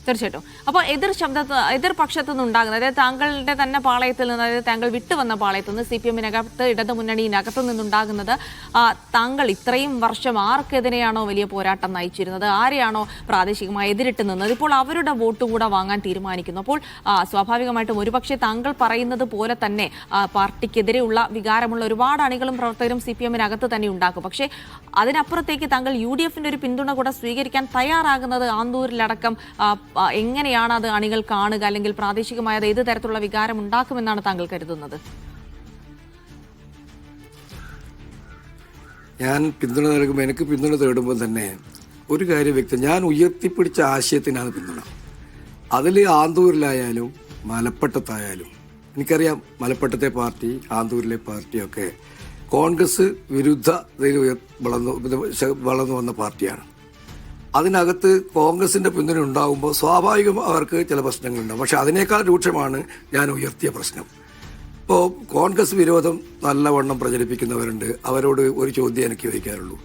തീർച്ചയായിട്ടും. അപ്പോൾ എതിർപക്ഷത്തു നിന്നുണ്ടാകുന്നത്, അതായത് താങ്കളുടെ തന്നെ പാളയത്തിൽ നിന്ന്, അതായത് താങ്കൾ വിട്ടുവന്ന പാളയത്തിൽ നിന്ന്, CPM-നകത്ത് ഇടതു മുന്നണിയിനകത്തു നിന്നുണ്ടാകുന്നത്, താങ്കൾ ഇത്രയും വർഷം ആർക്കെതിരെയാണോ വലിയ പോരാട്ടം നയിച്ചിരുന്നത്, ആരെയാണോ പ്രാദേശികമായി എതിരിട്ട് നിന്നത്, ഇപ്പോൾ അവരുടെ വോട്ട് കൂടെ വാങ്ങാൻ തീരുമാനിക്കുന്നു. അപ്പോൾ സ്വാഭാവികമായിട്ടും ഒരുപക്ഷെ താങ്കൾ പറയുന്നത് പോലെ തന്നെ പാർട്ടിക്കെതിരെയുള്ള വികാരമുള്ള ഒരുപാട് അണികളും പ്രവർത്തകരും CPM-നകത്ത് തന്നെ ഉണ്ടാക്കും. പക്ഷേ അതിനപ്പുറത്തേക്ക് താങ്കൾ UDF-ന്റെ ഒരു പിന്തുണ കൂടെ സ്വീകരിക്കാൻ തയ്യാറാകുന്നത് ആന്തൂരിലടക്കം എങ്ങനെയാണ് അത് അണികൾ കാണുക, അല്ലെങ്കിൽ പ്രാദേശികമായ ഏത് തരത്തിലുള്ള വികാരം ഉണ്ടാക്കുമെന്നാണ് താങ്കൾ കരുതുന്നത്? ഞാൻ പിന്തുണ നൽകുമ്പോൾ, എനിക്ക് പിന്തുണ തേടുമ്പോൾ തന്നെ ഒരു കാര്യം വ്യക്തം, ഞാൻ ഉയർത്തിപ്പിടിച്ച ആശയത്തിനാണ് പിന്തുണ. അതിൽ ആന്തൂരിലായാലും മലപ്പട്ടത്തായാലും, എനിക്കറിയാം മലപ്പട്ടത്തെ പാർട്ടി, ആന്തൂരിലെ പാർട്ടിയൊക്കെ കോൺഗ്രസ് വിരുദ്ധ വളർന്നു വന്ന പാർട്ടിയാണ്. അതിനകത്ത് കോൺഗ്രസിന്റെ പിന്തുണ ഉണ്ടാകുമ്പോൾ സ്വാഭാവികം അവർക്ക് ചില പ്രശ്നങ്ങളുണ്ടാകും. പക്ഷെ അതിനേക്കാൾ രൂക്ഷമാണ് ഞാൻ ഉയർത്തിയ പ്രശ്നം. ഇപ്പോൾ കോൺഗ്രസ് വിരോധം നല്ലവണ്ണം പ്രചരിപ്പിക്കുന്നവരുണ്ട്. അവരോട് ഒരു ചോദ്യം എനിക്ക് ചോദിക്കാറുള്ളൂ,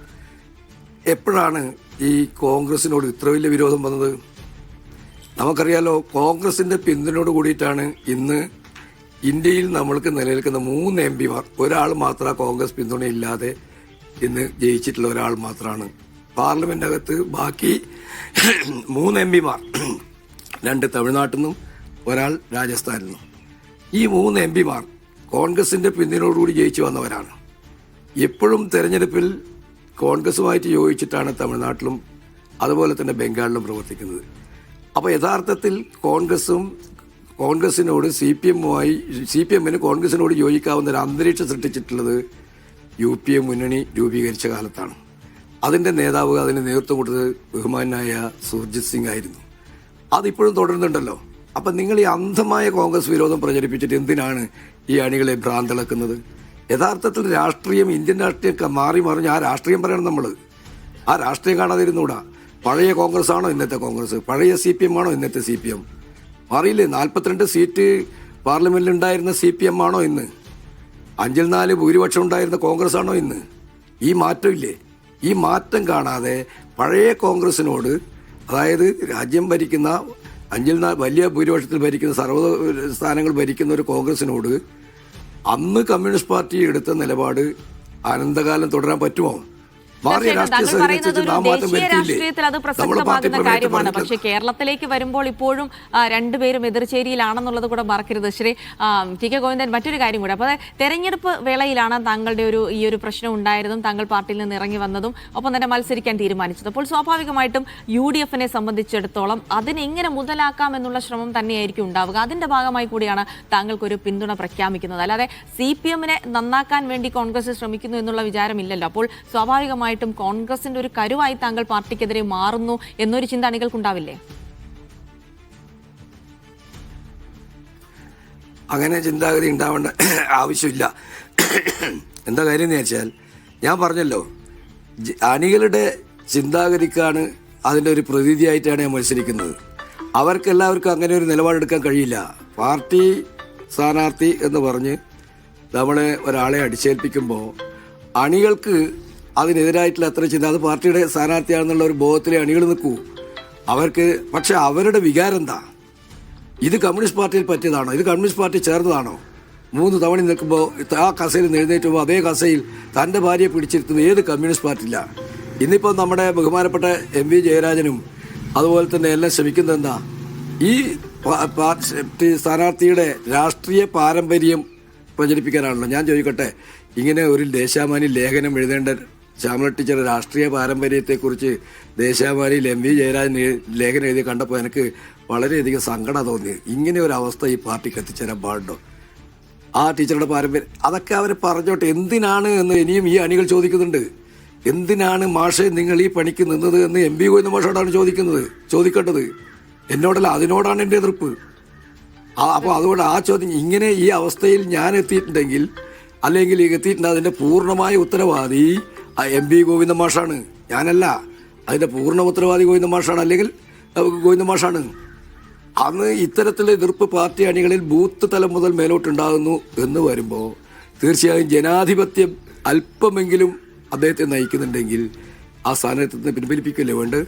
എപ്പോഴാണ് ഈ കോൺഗ്രസിനോട് ഇത്ര വലിയ വിരോധം വന്നത്? നമുക്കറിയാലോ, കോൺഗ്രസിന്റെ പിന്തുണയോട് കൂടിയിട്ടാണ് ഇന്ന് ഇന്ത്യയിൽ നമ്മൾക്ക് നിലനിൽക്കുന്ന 3 MP-മാർ, ഒരാൾ മാത്രം കോൺഗ്രസ് പിന്തുണയില്ലാതെ ഇന്ന് ജയിച്ചിട്ടുള്ള ഒരാൾ മാത്രമാണ് പാർലമെന്റിനകത്ത്. ബാക്കി 3 MP-മാർ, 2 തമിഴ്നാട്ടിൽ നിന്നും ഒരാൾ രാജസ്ഥാനിൽ നിന്നും. ഈ 3 MP-മാർ കോൺഗ്രസിന്റെ പിന്തുണയോടുകൂടി ജയിച്ചു വന്നവരാണ്. എപ്പോഴും തെരഞ്ഞെടുപ്പിൽ കോൺഗ്രസുമായിട്ട് യോജിച്ചിട്ടാണ് തമിഴ്നാട്ടിലും അതുപോലെ തന്നെ ബംഗാളിലും പ്രവർത്തിക്കുന്നത്. അപ്പോൾ യഥാർത്ഥത്തിൽ കോൺഗ്രസിനോട് CPM-ന് കോൺഗ്രസിനോട് യോജിക്കാവുന്ന ഒരു അന്തരീക്ഷം സൃഷ്ടിച്ചിട്ടുള്ളത് UPA മുന്നണി രൂപീകരിച്ച കാലത്താണ്. അതിൻ്റെ നേതാവ്, അതിന് നേതൃത്വം കൊടുത്തത് ബഹുമാനായ സുർജിത് സിംഗ് ആയിരുന്നു. അതിപ്പോഴും തുടരുന്നുണ്ടല്ലോ. അപ്പം നിങ്ങൾ ഈ അന്ധമായ കോൺഗ്രസ് വിരോധം പ്രചരിപ്പിച്ചിട്ട് എന്തിനാണ് ഈ അണികളെ ഭ്രാന്തളക്കുന്നത്? യഥാർത്ഥത്തിൽ രാഷ്ട്രീയം, ഇന്ത്യൻ രാഷ്ട്രീയം മാറി മറിഞ്ഞ് ആ രാഷ്ട്രീയം പറയണം നമ്മൾ. ആ രാഷ്ട്രീയം കാണാതിരുന്നൂടാ. പഴയ കോൺഗ്രസ് ആണോ ഇന്നത്തെ കോൺഗ്രസ്? പഴയ CPM ആണോ ഇന്നത്തെ CPM? മാറിയില്ലേ? 42 സീറ്റ് പാർലമെന്റിൽ ഉണ്ടായിരുന്ന CPM ആണോ ഇന്ന്? 5-4 ഭൂരിപക്ഷം ഉണ്ടായിരുന്ന കോൺഗ്രസ് ആണോ ഇന്ന്? ഈ മാറ്റമില്ലേ? ഈ മാറ്റം കാണാതെ പഴയ കോൺഗ്രസിനോട്, അതായത് രാജ്യം ഭരിക്കുന്ന 5-4 വലിയ ഭൂരിപക്ഷത്തിൽ ഭരിക്കുന്ന, സർവ്വ സ്ഥാനങ്ങൾ ഭരിക്കുന്ന ഒരു കോൺഗ്രസിനോട് അന്ന് കമ്മ്യൂണിസ്റ്റ് പാർട്ടി എടുത്ത നിലപാട് അനന്തകാലം തുടരാൻ പറ്റുമോ? ദേശീയ രാഷ്ട്രീയത്തിൽ അത് പ്രസക്തമാകുന്ന കാര്യമാണ്. പക്ഷേ കേരളത്തിലേക്ക് വരുമ്പോൾ ഇപ്പോഴും രണ്ടുപേരും എതിർചേരിയിലാണെന്നുള്ളത് കൂടെ മറക്കരുത്. ശ്രീ TK ഗോവിന്ദൻ, മറ്റൊരു കാര്യം കൂടെ, അപ്പോൾ തെരഞ്ഞെടുപ്പ് വേളയിലാണ് താങ്കളുടെ ഈ ഒരു പ്രശ്നം ഉണ്ടായതും താങ്കൾ പാർട്ടിയിൽ നിന്ന് ഇറങ്ങി വന്നതും ഒപ്പം തന്നെ മത്സരിക്കാൻ തീരുമാനിച്ചത്. അപ്പോൾ സ്വാഭാവികമായിട്ടും UDF-നെ സംബന്ധിച്ചിടത്തോളം അതിനെങ്ങനെ മുതലാക്കാം എന്നുള്ള ശ്രമം തന്നെയായിരിക്കും ഉണ്ടാവുക. അതിന്റെ ഭാഗമായി കൂടിയാണ് താങ്കൾക്കൊരു പിന്തുണ പ്രഖ്യാപിക്കുന്നത്. അല്ലാതെ CPM-നെ നന്നാക്കാൻ വേണ്ടി കോൺഗ്രസ് ശ്രമിക്കുന്നു എന്നുള്ള വിചാരമില്ലല്ലോ. അപ്പോൾ സ്വാഭാവികമായി കോൺഗ്രസിന്റെ ഒരു കരുവായി താങ്കൾ പാർട്ടിക്കെതിരെ മാറുന്നു എന്നൊരു ചിന്ത അണികൾക്കുണ്ടാവില്ലേ? അങ്ങനെ ചിന്താഗതി ഉണ്ടാവേണ്ട ആവശ്യമില്ല. എന്താ കാര്യം എന്ന് വെച്ചാൽ, ഞാൻ പറഞ്ഞല്ലോ, അണികളുടെ ചിന്താഗതിക്കാണ് അതിൻ്റെ ഒരു പ്രതീതിയായിട്ടാണ് ഞാൻ മത്സരിക്കുന്നത്. അവർക്കെല്ലാവർക്കും അങ്ങനെ ഒരു നിലപാടെടുക്കാൻ കഴിയില്ല. പാർട്ടി സ്ഥാനാർത്ഥി എന്ന് പറഞ്ഞ് നമ്മളെ ഒരാളെ അടിച്ചേൽപ്പിക്കുമ്പോൾ അണികൾക്ക് അതിനെതിരായിട്ടുള്ള അത്ര ചിന്ത, അത് പാർട്ടിയുടെ സ്ഥാനാർത്ഥിയാണെന്നുള്ള ഒരു ബോധത്തിലെ അണികൾ നിൽക്കൂ. അവർക്ക് പക്ഷെ അവരുടെ വികാരം എന്താ? ഇത് കമ്മ്യൂണിസ്റ്റ് പാർട്ടിയിൽ പറ്റിയതാണോ? ഇത് കമ്മ്യൂണിസ്റ്റ് പാർട്ടി ചേർന്നതാണോ? 3 തവണ നിൽക്കുമ്പോൾ ആ കസയിൽ എഴുന്നേറ്റുമ്പോൾ അതേ കസയിൽ തൻ്റെ ഭാര്യയെ പിടിച്ചിരുത്തുന്ന ഏത് കമ്മ്യൂണിസ്റ്റ് പാർട്ടിയില്ല? ഇന്നിപ്പോൾ നമ്മുടെ ബഹുമാനപ്പെട്ട MV ജയരാജനും അതുപോലെ തന്നെ എല്ലാം ശ്രമിക്കുന്നത് എന്താ? ഈ പാർട്ടി സ്ഥാനാർത്ഥിയുടെ രാഷ്ട്രീയ പാരമ്പര്യം പ്രചരിപ്പിക്കാനാണല്ലോ. ഞാൻ ചോദിക്കട്ടെ, ഇങ്ങനെ ഒരു ദേശാഭിമാനി ലേഖനം എഴുതേണ്ട ശ്യാമള ടീച്ചർ രാഷ്ട്രീയ പാരമ്പര്യത്തെക്കുറിച്ച് ദേശാഭിമാനിയിൽ MV ജയരാജൻ ലേഖനം എഴുതി കണ്ടപ്പോൾ എനിക്ക് വളരെയധികം സങ്കടം തോന്നി. ഇങ്ങനെ ഒരു അവസ്ഥ ഈ പാർട്ടിക്ക് എത്തിച്ചേരാൻ പാടുണ്ടോ? ആ ടീച്ചറുടെ പാരമ്പര്യം അതൊക്കെ അവർ പറഞ്ഞോട്ടെ. എന്തിനാണ് എന്ന് ഇനിയും ഈ അണികൾ ചോദിക്കുന്നുണ്ട്. എന്തിനാണ് മാഷെ നിങ്ങൾ ഈ പണിക്ക് നിന്നത് എന്ന് MV ഗോവിന്ദ മാഷോടാണ് ചോദിക്കേണ്ടത്. എന്നോടല്ല, അതിനോടാണ് എൻ്റെ എതിർപ്പ്. അപ്പോൾ അതുകൊണ്ട് ആ ചോദ്യം, ഇങ്ങനെ ഈ അവസ്ഥയിൽ ഞാൻ എത്തിയിട്ടുണ്ടെങ്കിൽ, അല്ലെങ്കിൽ എത്തിയിട്ടുണ്ട്, അതിൻ്റെ പൂർണ്ണമായ ഉത്തരവാദി MV ഗോവിന്ദ മാഷാണ്, ഞാനല്ല. അതിൻ്റെ പൂർണ്ണ ഉത്തരവാദി ഗോവിന്ദ മാഷാണ്, അല്ലെങ്കിൽ ഗോവിന്ദ മാഷാണ്. അന്ന് ഇത്തരത്തിലുള്ള എതിർപ്പ് പാർട്ടി അണികളിൽ ബൂത്ത് തലം മുതൽ മേലോട്ടുണ്ടാകുന്നു എന്ന് വരുമ്പോൾ തീർച്ചയായും ജനാധിപത്യം അല്പമെങ്കിലും അദ്ദേഹത്തെ നയിക്കുന്നുണ്ടെങ്കിൽ ആ സ്ഥാനത്ത് നിന്ന് പിൻവലിപ്പിക്കല്ലേ വേണ്ടത്?